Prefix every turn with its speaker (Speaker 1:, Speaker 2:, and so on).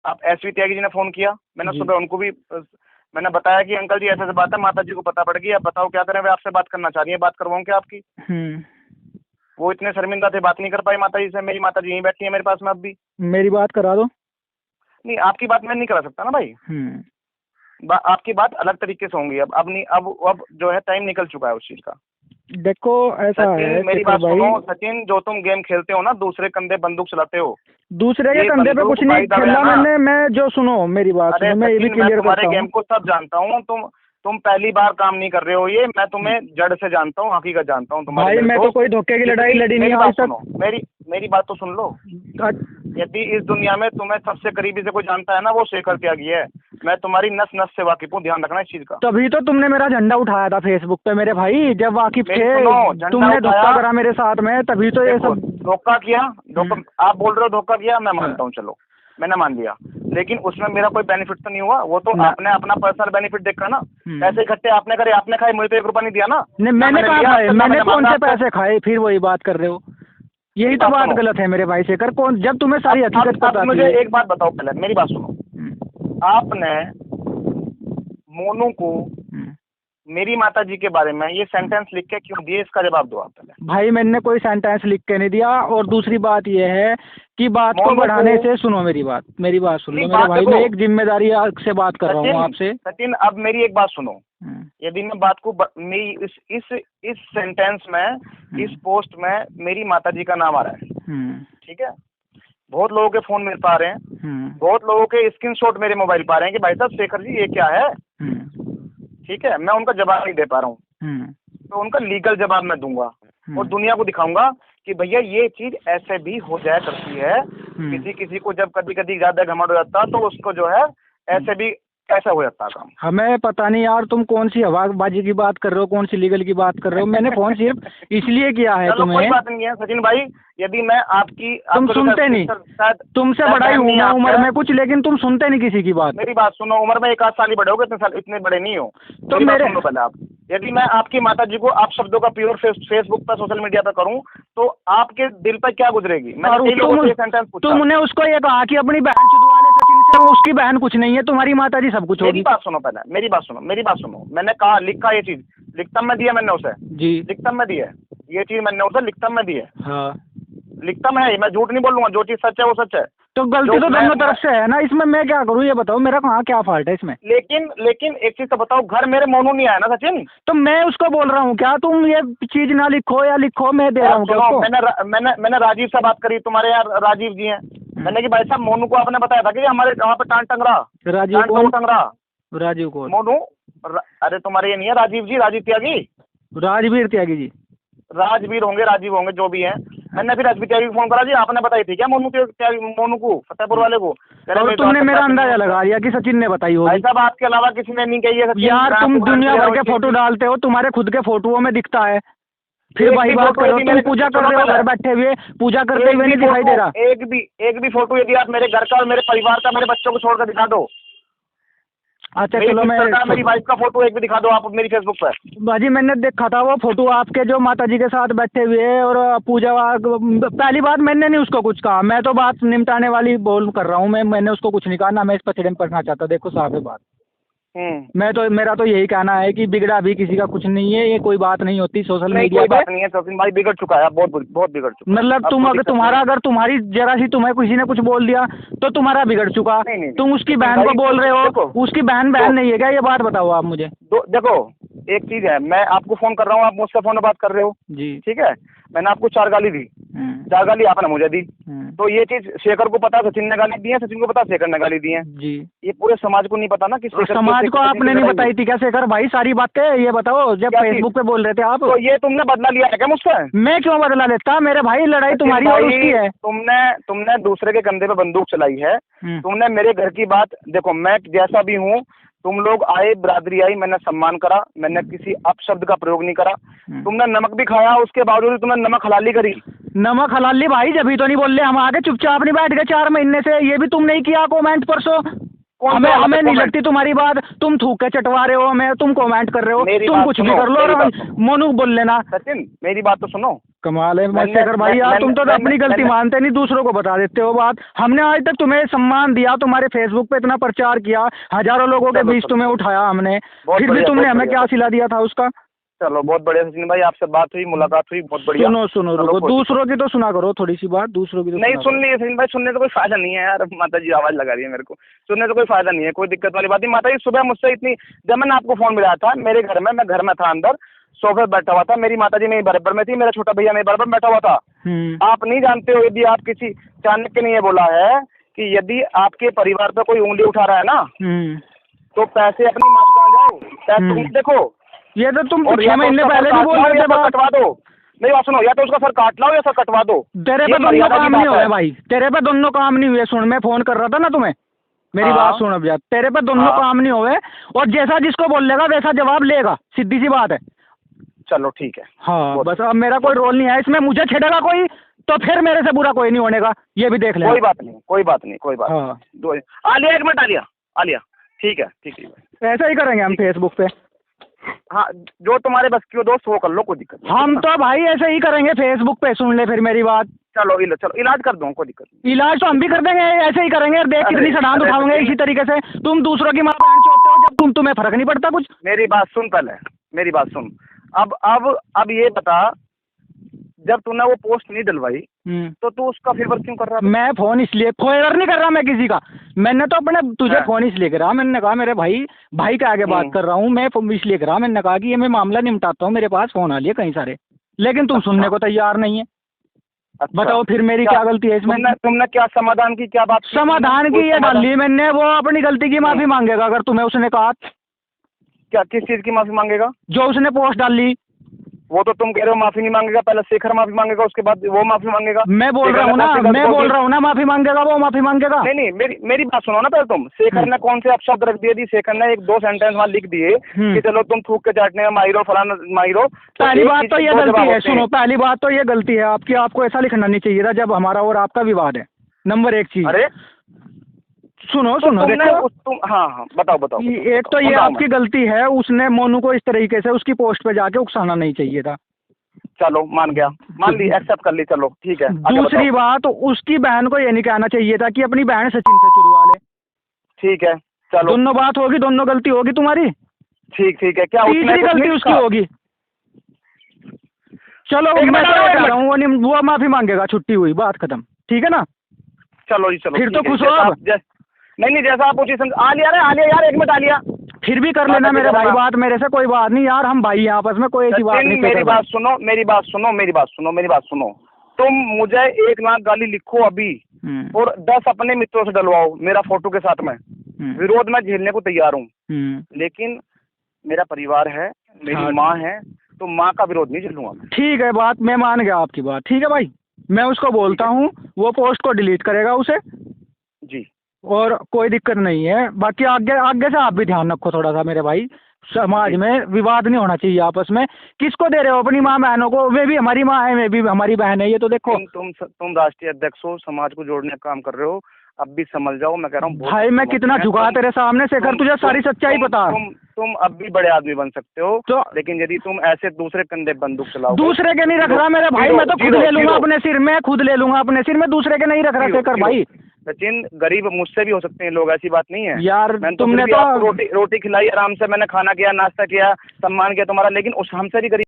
Speaker 1: आप एसवी त्यागी जी ने फोन किया, मैंने सुबह उनको भी मैंने बताया कि अंकल जी ऐसे ऐसे बात है, माता जी को पता पड़ गई, आप बताओ क्या करें, वे आपसे बात करना चाह रही है, बात करवाऊं क्या आपकी? वो इतने शर्मिंदा थे, बात नहीं कर पाई माता जी से। मेरी माता जी यहीं बैठी है मेरे पास में अब भी।
Speaker 2: मेरी बात करा दो।
Speaker 1: नहीं, आपकी बात मैं नहीं करा सकता ना भाई। आपकी बात अलग तरीके से होंगी। अब नहीं, अब जो है टाइम निकल चुका है उस चीज का।
Speaker 2: देखो ऐसा है,
Speaker 1: मेरी बात सुनो सचिन, जो तुम गेम खेलते हो ना, दूसरे कंधे बंदूक चलाते हो,
Speaker 2: दूसरे के कंधे पे कुछ नहीं खेला मैंने। मैं जो सुनो मेरी बात सुनो, मैं ये भी क्लियर करता हूँ।
Speaker 1: तुम्हारे गेम को सब जानता हूँ। तुम पहली बार काम नहीं कर रहे हो, ये मैं तुम्हें जड़ से जानता हूँ, हकीकत जानता हूँ तुम्हारे।
Speaker 2: भाई मैं तो कोई धोखे की लड़ाई लड़ी नहीं आज तक।
Speaker 1: मेरी बात तो सुन लो। यदि इस दुनिया में तुम्हें सबसे करीबी से कोई जानता है ना, वो शेखर त्यागी है। मैं तुम्हारी नस नस से वाकिफ हूँ, ध्यान रखना इस चीज का।
Speaker 2: तभी तो तुमने मेरा झंडा उठाया था फेसबुक पे मेरे भाई, जब वाकिफ थे तुमने धोखा करा मेरे साथ में, तभी तो ये सब
Speaker 1: धोखा किया। आप बोल रहे हो धोखा किया, मैं मानता हूँ, चलो मैंने मान लिया, लेकिन उसमें मेरा कोई बेनिफिट तो नहीं हुआ। वो तो आपने अपना पर्सनल बेनिफिट देखा ना। पैसे इकट्ठे आपने करे, आपने खाए, मुझे तो 1 रुपया नहीं दिया ना।
Speaker 2: नहीं, मैंने कहा खाए, मैंने कौन से पैसे खाए? फिर वही बात कर रहे हो, यही तो बात गलत है मेरे भाई शेखर। कौन, जब तुम्हें सारी हकीकत पता है।
Speaker 1: मुझे एक बात बताओ, पहले मेरी बात सुनो। आपने मोनू को मेरी माता जी के बारे में ये सेंटेंस लिख के क्यों दिए, इसका जवाब दो आप पहले।
Speaker 2: भाई मैंने कोई सेंटेंस लिख के नहीं दिया। और दूसरी बात ये है कि बात को बढ़ाने से, सुनो मेरी बात सुन लो मेरे भाई, मैं एक जिम्मेदारी से बात कर रहा हूँ आपसे।
Speaker 1: सचिन अब मेरी एक बात सुनो। यदि मैं बात को मेरी इस सेंटेंस में, इस पोस्ट में मेरी माता जी का नाम आ रहा है, ठीक है, बहुत लोगों के फोन मेरे पा रहे हैं, बहुत लोगों के स्क्रीनशॉट मेरे मोबाइल पा रहे हैं कि भाई साहब शेखर जी ये क्या है, ठीक है, मैं उनका जवाब नहीं दे पा रहा हूँ, तो उनका लीगल जवाब मैं दूंगा और दुनिया को दिखाऊंगा कि भैया ये चीज ऐसे भी हो जाया करती है। किसी को जब कभी कभी ज्यादा घमंड हो जाता तो उसको जो है ऐसे भी कैसा हो जाता काम।
Speaker 2: हमें पता नहीं यार तुम कौन सी हवाबाजी की बात कर रहे हो, कौन सी लीगल की बात कर रहे हो। मैंने फोन सिर्फ इसलिए किया है तुम्हें।
Speaker 1: कोई बात नहीं है सचिन भाई, यदि मैं आपकी
Speaker 2: तुम सुनते नहीं, तुमसे बड़ा ही हूँ मैं उम्र में कुछ, लेकिन तुम सुनते नहीं किसी की बात।
Speaker 1: मेरी बात सुनो, उम्र में 1 आध साल ही बड़े हो गए, इतने बड़े नहीं हो। तो मेरे सुनो पहले आप, यदि मैं आपकी माता जी को आप शब्दों का प्योर फेसबुक पर, सोशल मीडिया पर करूं, तो आपके दिल पर क्या गुजरेगी?
Speaker 2: तुमने उसको ये कहा कि अपनी बहन चुदवा ले सचिन से, उसकी बहन कुछ नहीं है, तुम्हारी माता जी सब कुछ होगी।
Speaker 1: मेरी बात सुनो पहले, मेरी बात सुनो। मैंने कहा, लिखा ये चीज, लिखता में दिया मैंने उसे जी, लिखता में दिया ये चीज, मैंने उसे लिखता में दी है। हाँ लिखता में है, मैं झूठ नहीं बोलूंगा, जो चीज सच है वो सच है।
Speaker 2: तो गलती तो दोनों तरफ से है ना, इसमें मैं क्या करूँ ये बताओ, मेरा कहाँ क्या फॉल्ट है इसमें?
Speaker 1: लेकिन एक चीज तो बताओ, घर मेरे मोनू नहीं आया ना सचिन,
Speaker 2: तो मैं उसको बोल रहा हूँ क्या तुम ये चीज ना लिखो या लिखो, मैं दे रहा हूँ।
Speaker 1: मैंने राजीव से बात करी, तुम्हारे यार राजीव जी हैं, मैंने कि भाई साहब मोनू को आपने बताया था कि हमारे वहाँ पे टांग टंग रहा,
Speaker 2: राजीव को
Speaker 1: मोनू, अरे तुम्हारे ये नहीं है राजीव जी, राजीव त्यागी,
Speaker 2: राजवीर त्यागी जी,
Speaker 1: राजवीर होंगे, राजीव होंगे, जो भी हैं। मैंने फिर राजवीर त्यागी को फोन करा जी, आपने बताई थी क्या मोनू को, फतेहपुर वाले को?
Speaker 2: और तुमने मेरा अंदाजा लगा दिया कि सचिन ने बताई होगी।
Speaker 1: भाई साहब आपके अलावा किसी ने नहीं कही है
Speaker 2: यार, तुम दुनिया भर के फोटो डालते हो, तुम्हारे खुद के फोटोओं में दिखता है, फिर वही बात करो। तुम पूजा कर रहे हो घर बैठे हुए, पूजा करते हुए नहीं दिखाई दे रहा।
Speaker 1: एक भी फोटो यदि आप मेरे घर का और मेरे परिवार का, मेरे बच्चों को छोड़कर दिखा दो।
Speaker 2: अच्छा चलो, मैं
Speaker 1: मेरी वाइफ का फोटो एक भी दिखा दो आप मेरी फेसबुक पर।
Speaker 2: बाजी मैंने देखा था वो फोटो आपके, जो माता जी के साथ बैठे हुए और पूजा। पहली बात मैंने नहीं उसको कुछ कहा, मैं तो बात निपटाने वाली बोल कर रहा हूँ। मैंने उसको कुछ नहीं कहा, ना मैं इस पचड़े में पढ़ना चाहता। देखो साहब है बात, मेरा तो यही कहना है कि बिगड़ा भी किसी का कुछ नहीं है, ये कोई बात नहीं होती सोशल मीडिया पे।
Speaker 1: नहीं है सचिन भाई, बिगड़ चुका है, बहुत बिगड़ चुका।
Speaker 2: मतलब अगर तुम्हारी जरा सी तुम्हें किसी ने कुछ बोल दिया तो तुम्हारा बिगड़ चुका। तुम उसकी बहन को बोल रहे हो, उसकी बहन नहीं है क्या? ये बात बताओ आप मुझे।
Speaker 1: देखो एक चीज है, मैं आपको फोन कर रहा हूँ, आप मुझसे फोन पर बात कर रहे हो जी, ठीक है, मैंने आपको 4 गाली दी, 4 गाली आपने मुझे दी, तो ये चीज शेखर को पता, सचिन ने गाली दी है, सचिन को पता शेखर ने गाली दी है जी। ये पूरे समाज को नहीं पता ना कि
Speaker 2: समाज को आपने नहीं बताई थी क्या शेखर भाई सारी बातें? ये बताओ, जब फेसबुक पे बोल रहे थे आप,
Speaker 1: तो ये तुमने बदला लिया है क्या मुझसे?
Speaker 2: मैं क्यों बदला लेता? मेरे भाई लड़ाई तुम्हारी और उसकी है।
Speaker 1: तुमने दूसरे के कंधे पे बंदूक चलाई है, तुमने मेरे घर की बात देखो, मैं जैसा भी हूँ, तुम लोग आए, बिरादरी आई, मैंने सम्मान करा, मैंने किसी अपशब्द का प्रयोग नहीं करा। तुमने नमक भी खाया, उसके बावजूद तुमने नमक हलाली करी।
Speaker 2: नमक हलाली भाई जब ही तो नहीं बोल रहे, हम आगे चुपचाप नहीं बैठ गए 4 महीने से। ये भी तुम नहीं किया कमेंट परसों। हमें नहीं लगती तुम्हारी बात, तुम थूक के चटवा रहे हो हमें, तुम कमेंट कर रहे हो, तुम कुछ भी कर लो और मोनू बोल लेना।
Speaker 1: सचिन मेरी बात तो सुनो,
Speaker 2: कमाल है शेखर भाई यार, तुम तो अपनी गलती मानते नहीं, दूसरों को बता देते हो बात। हमने आज तक तुम्हें सम्मान दिया, तुम्हारे फेसबुक पे इतना प्रचार किया, हजारों लोगों के बीच तुम्हें उठाया हमने, फिर भी तुमने हमें क्या सिला दिया था उसका?
Speaker 1: चलो बहुत बढ़िया सचिन भाई, आपसे बात हुई, मुलाकात हुई, बहुत बढ़िया।
Speaker 2: सुनो रुको, दूसरों की तो सुना करो थोड़ी सी बात, दूसरों की तो
Speaker 1: नहीं सुन ली सचिन भाई, सुनने तो कोई फायदा नहीं है यार, माता जी आवाज लगा रही है मेरे को, सुनने तो कोई फायदा नहीं है, कोई दिक्कत वाली बात नहीं। माता जी सुबह मुझसे इतनी, जब मैंने आपको फोन मिलाया था मेरे घर में, मैं घर में था अंदर सोफे बैठा हुआ था, मेरी माता जी मेरी बराबर में थी, मेरा छोटा भैया मेरे बराबर बैठा हुआ था। आप नहीं जानते हो, यदि आप किसी चाणक्य ने ये बोला है कि यदि आपके परिवार पर कोई उंगली उठा रहा है ना, तो पैसे अपनी माता जाओ, पैसे देखो।
Speaker 2: ये तो तुम 6 महीने पहले भी बोल रहे थे,
Speaker 1: कटवा दो, नहीं बात सुनो, या तो उसका सर काट लाओ या सर कटवा दो।
Speaker 2: तेरे पे दोनों काम नहीं हुए भाई, तेरे पे दोनों काम नहीं हुए। सुन, मैं फोन कर रहा था ना तुम्हें, मेरी बात सुन अब यार, तेरे पे दोनों काम नहीं हुए, और जैसा जिसको बोलेगा वैसा जवाब लेगा, सीधी सी बात है।
Speaker 1: चलो ठीक है,
Speaker 2: हाँ बस, अब मेरा कोई रोल नहीं है इसमें, मुझे छेड़ेगा कोई तो फिर मेरे से बुरा कोई नहीं होने का, ये भी देख ले।
Speaker 1: कोई बात नहीं, कोई बात नहीं, कोई बात नहीं। आलिया एक मिनट, आलिया ठीक है, ठीक है,
Speaker 2: ऐसा ही करेंगे हम फेसबुक पे।
Speaker 1: हाँ, जो तुम्हारे बस की दोस्त वो कर लो, कोई दिक्कत नहीं।
Speaker 2: हम तो भाई ऐसे ही करेंगे फेसबुक पे, सुन ले फिर मेरी बात।
Speaker 1: चलो इलाज कर दो, कोई दिक्कत नहीं।
Speaker 2: इलाज तो हम भी कर देंगे, ऐसे ही करेंगे, देख कितनी सड़ांत उठाओगे इसी तरीके से। तुम दूसरों की माँ बहन चोटते हो, जब तुम्हें फर्क नहीं पड़ता कुछ।
Speaker 1: मेरी बात सुन, पहले मेरी बात सुन। अब ये बता, जब तूने वो पोस्ट नहीं डलवाई तो तू उसका फेवर क्यों कर रहा है?
Speaker 2: मैं फोन इसलिए फेवर नहीं कर रहा मैं किसी का, मैंने तो अपने तुझे फोन इसलिए करा, मैंने कहा मेरे भाई के आगे बात कर रहा हूँ मैं, इसलिए करा, मैंने कहा कि ये मैं मामला निपटाता हूँ, मेरे पास फोन आ लिया कई सारे, लेकिन तुम सुनने को तैयार नहीं है। बताओ फिर मेरी क्या गलती है इसमें?
Speaker 1: तुमने क्या समाधान की, क्या बात?
Speaker 2: समाधान की ये डाली मैंने, वो अपनी गलती की माफी मांगेगा अगर तुम्हें उसने कहा।
Speaker 1: क्या, किस चीज की माफी मांगेगा?
Speaker 2: जो उसने पोस्ट डाली।
Speaker 1: वो तो तुम कह रहे हो माफी नहीं मांगेगा, पहले शेखर माफी मांगेगा, उसके बाद वो माफी मांगेगा।
Speaker 2: मैं बोल रहा हूँ ना, माफी मांगेगा, वो माफी मांगेगा।
Speaker 1: नहीं, मेरी बात सुनो ना पहले तुम। शेखर ने कौन से अपशब्द रख दिए थी? शेखर ने 1-2 सेंटेंस वहाँ लिख दिए कि चलो तुम थूक के चाटने में माहिरो, फलाना माहिरो।
Speaker 2: पहली बात तो ये गलती है, सुनो, पहली बात तो ये गलती है आपकी, आपको ऐसा लिखना नहीं चाहिए था जब हमारा और आपका विवाद है। नंबर 1 चीज।
Speaker 1: अरे
Speaker 2: सुनो देखो,
Speaker 1: हाँ बताओ।
Speaker 2: एक तो ये आपकी गलती है, उसने मोनू को इस तरीके से उसकी पोस्ट पे जाके उकसाना नहीं चाहिए था।
Speaker 1: चलो मान गया, मान ली, एक्सेप्ट कर ली, चलो ठीक है।
Speaker 2: दूसरी बात, उसकी बहन को ये नहीं कहना चाहिए था कि अपनी बहन सचिन से चुरवा ले।
Speaker 1: ठीक है, चलो
Speaker 2: दोनों बात होगी, दोनों गलती होगी तुम्हारी।
Speaker 1: ठीक है, क्या
Speaker 2: तीसरी गलती उसकी होगी। चलो मैं कह रहा हूँ, वो माफी मांगेगा, छुट्टी हुई, बात खत्म, ठीक है ना?
Speaker 1: चलो जी, चलो
Speaker 2: फिर तो खुश हो आप?
Speaker 1: नहीं जैसा आप पूछिए। आलिया यार, एक मिनट आलिया,
Speaker 2: फिर भी कर लेना मेरे भाई बात, मेरे से कोई बात नहीं यार, हम भाई हैं आपस में, कोई ऐसी बात नहीं।
Speaker 1: मेरी बात सुनो। तुम मुझे 1 लाख गाली लिखो अभी, और 10 अपने मित्रों से डलवाओ मेरा फोटो के साथ में, विरोध में झेलने को तैयार हूँ, लेकिन मेरा परिवार है, मेरी माँ है, तो माँ का विरोध नहीं झेलूंगा। ठीक
Speaker 2: है, बात मैं मान गया आपकी बात, ठीक है भाई, मैं उसको बोलता हूँ, वो पोस्ट को डिलीट करेगा उसे
Speaker 1: जी, और
Speaker 2: कोई दिक्कत नहीं है। बाकी आगे से आप भी ध्यान रखो थोड़ा सा मेरे भाई, समाज में विवाद नहीं होना चाहिए आपस में। किसको दे रहे हो? अपनी माँ बहनों को, वे भी हमारी माँ है, वे भी हमारी बहन है, ये तो देखो।
Speaker 1: तुम राष्ट्रीय अध्यक्ष हो, समाज को जोड़ने का काम कर रहे हो, अब भी समझ जाओ, मैं कह रहा हूँ
Speaker 2: भाई, मैं कितना झुका तेरे सामने शेखर, तुझे सारी सच्चाई पता।
Speaker 1: तुम अब भी बड़े आदमी बन सकते हो, तो लेकिन यदि तुम ऐसे दूसरे कंधे बंदूक चलाओ। दूसरे के नहीं रख रहा मेरे भाई, मैं तो खुद ले लूंगा अपने सिर में, दूसरे के नहीं रख रहा शेखर भाई। सचिन, गरीब मुझसे भी हो सकते हैं लोग, ऐसी बात नहीं है यार। तुमने तो रोटी खिलाई, आराम से मैंने खाना किया, नाश्ता किया, सम्मान किया तुम्हारा, लेकिन उस हमसे भी गरीब